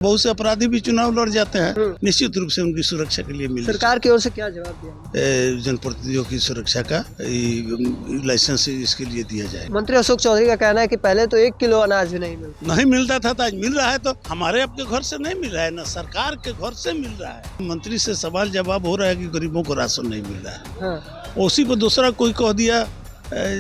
बहुत से अपराधी भी चुनाव लड़ जाते हैं, निश्चित रूप से उनकी सुरक्षा के लिए मिल सरकार की ओर से क्या जवाब दिया? जनप्रतिनिधियों की सुरक्षा का लाइसेंस इसके लिए दिया जाए। मंत्री अशोक चौधरी का कहना है कि पहले तो 1 किलो अनाज भी नहीं मिलता था तो आज मिल रहा है। तो हमारे आपके घर से नहीं मिल रहा है, ना सरकार के घर से मिल रहा है। मंत्री से सवाल जवाब हो रहा है कि गरीबों को राशन नहीं मिल रहा है। हाँ। उसी पर दूसरा कोई कह दिया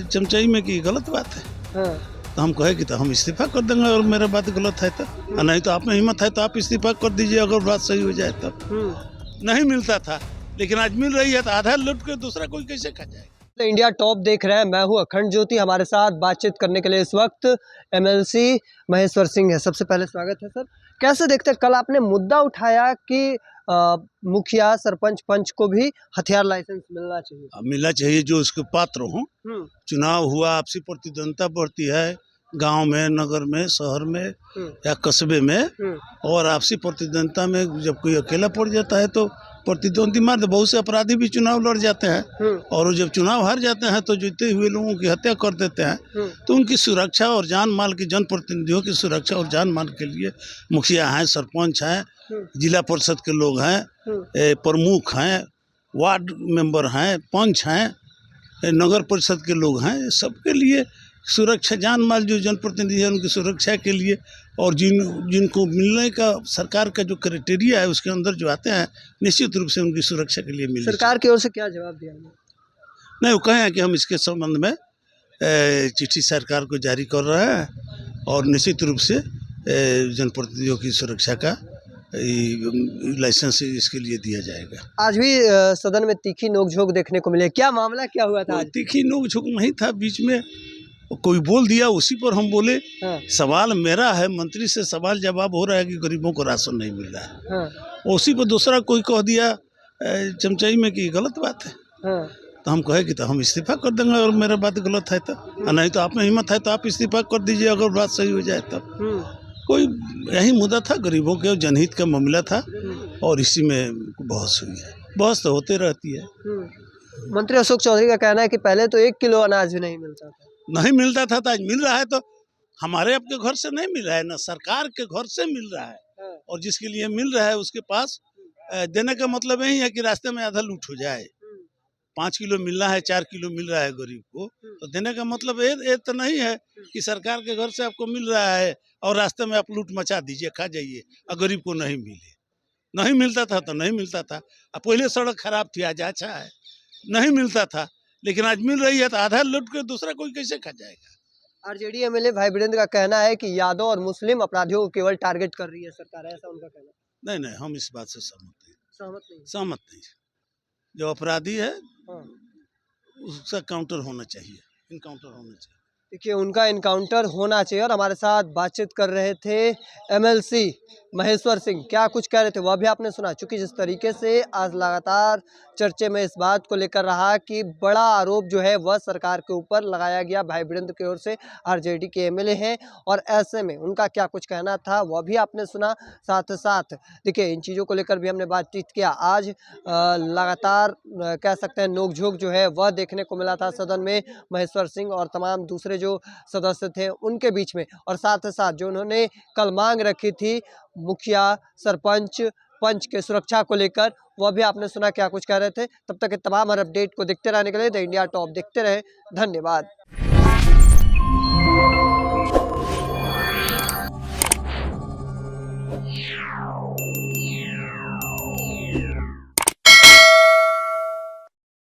चमचाई में कि गलत बात है। हाँ। तो हम कहे कि तो हम इस्तीफा कर देंगे और मेरा बात गलत है तो, नहीं तो आप में हिम्मत है तो आप इस्तीफा कर दीजिए अगर बात सही हो जाए तब। नहीं मिलता था लेकिन आज मिल रही है तो आधा लूट के दूसरा कोई कैसे खा जाएगा। तो इंडिया टॉप देख रहे हैं, मैं हूं अखंड ज्योति। हमारे साथ बातचीत करने के लिए इस वक्त एमएलसी महेश्वर सिंह है। सबसे पहले स्वागत है सर। कैसे देखते हैं, कल आपने मुद्दा उठाया कि मुखिया सरपंच पंच को भी हथियार लाइसेंस मिलना चाहिए जो उसके पात्र हों। चुनाव हुआ, आपसी प्रतिद्वंदता बढ़ती है गांव में, नगर में, शहर में या कस्बे में, और आपसी प्रतिद्वंदता में जब कोई अकेला पड़ जाता है तो प्रतिद्वंदी मार दे। बहुत से अपराधी भी चुनाव लड़ जाते हैं और जब चुनाव हार जाते हैं तो जीते हुए लोगों की हत्या कर देते हैं। तो उनकी सुरक्षा और जान माल की, जनप्रतिनिधियों की सुरक्षा और जान माल के लिए मुखिया हैं, सरपंच हैं, जिला परिषद के लोग हैं, प्रमुख हैं, वार्ड मेंबर हैं, पंच हैं, नगर परिषद के लोग हैं, सबके लिए सुरक्षा, जान माल जो जनप्रतिनिधि है उनकी सुरक्षा के लिए, और जिनको मिलने का सरकार का जो क्राइटेरिया है उसके अंदर जो आते हैं, निश्चित रूप से उनकी सुरक्षा के लिए मिल। सरकार की ओर से क्या जवाब दिया? नहीं, वो कहे हैं कि हम इसके संबंध में चिट्ठी सरकार को जारी कर रहे हैं और निश्चित रूप से जनप्रतिनिधियों की सुरक्षा का लाइसेंस इसके लिए दिया जाएगा। आज भी सदन में तीखी नोकझोंक देखने को मिले, क्या मामला क्या हुआ था? तीखी नोकझोंक नहीं था, बीच में कोई बोल दिया, उसी पर हम बोले। सवाल मेरा है, मंत्री से सवाल जवाब हो रहा है कि गरीबों को राशन नहीं मिल रहा है। उसी पर दूसरा कोई कह दिया चमचाई में कि गलत बात है। तो हम कहे कि तो हम इस्तीफा कर देंगे और मेरा बात गलत है तो, नहीं तो आप में हिम्मत है तो आप इस्तीफा कर दीजिए अगर बात सही हो जाए तब। कोई यही मुद्दा था, गरीबों के जनहित का मामला था और इसी में बहस हुई है। बहस तो होते रहती है। मंत्री अशोक चौधरी का कहना है कि पहले तो 1 किलो अनाज भी नहीं मिलता था तो आज मिल रहा है। तो हमारे आपके घर से नहीं मिल रहा है, ना सरकार के घर से मिल रहा है, और जिसके लिए मिल रहा है उसके पास देने का मतलब यही है कि रास्ते में आधा लूट हो जाए। 5 किलो मिलना है, 4 किलो मिल रहा है गरीब को, तो देने का मतलब ये तो नहीं है कि सरकार के घर से आपको मिल रहा है और रास्ते में आप लूट मचा दीजिए, खा जाइए और गरीब को नहीं मिले। नहीं मिलता था तो नहीं मिलता था। अब पहले सड़क खराब थी, आज अच्छा है। नहीं मिलता था लेकिन आज मिल रही है तो आधा लूट के दूसरा कोई कैसे खा जाएगा। आरजेडी एमएलए भाई वीरेंद्र का कहना है कि यादव और मुस्लिम अपराधियों को केवल टारगेट कर रही है सरकार, ऐसा उनका कहना। नहीं, हम इस बात से सहमत नहीं। जो अपराधी है उसका काउंटर होना चाहिए, इनकाउंटर होना चाहिए। देखिए, उनका इनकाउंटर होना चाहिए। और हमारे साथ बातचीत कर रहे थे एमएलसी महेश्वर सिंह। क्या कुछ कह रहे थे वह भी आपने सुना। चूँकि जिस तरीके से आज लगातार चर्चे में इस बात को लेकर रहा कि बड़ा आरोप जो है वह सरकार के ऊपर लगाया गया, भाई वीरेंद्र की ओर से, आरजेडी के एमएलए हैं, और ऐसे में उनका क्या कुछ कहना था वह भी आपने सुना। साथ साथ देखिए, इन चीज़ों को लेकर भी हमने बातचीत किया। आज लगातार कह सकते हैं नोकझोंक जो है वह देखने को मिला था सदन में, महेश्वर सिंह और तमाम दूसरे जो सदस्य थे उनके बीच में। और साथ ही साथ जो उन्होंने कल मांग रखी थी मुखिया, सरपंच, पंच के सुरक्षा को लेकर, वह भी आपने सुना क्या कुछ कह रहे थे। तब तक के तमाम हर अपडेट को देखते रहने के लिए द इंडिया टॉप देखते रहे। धन्यवाद।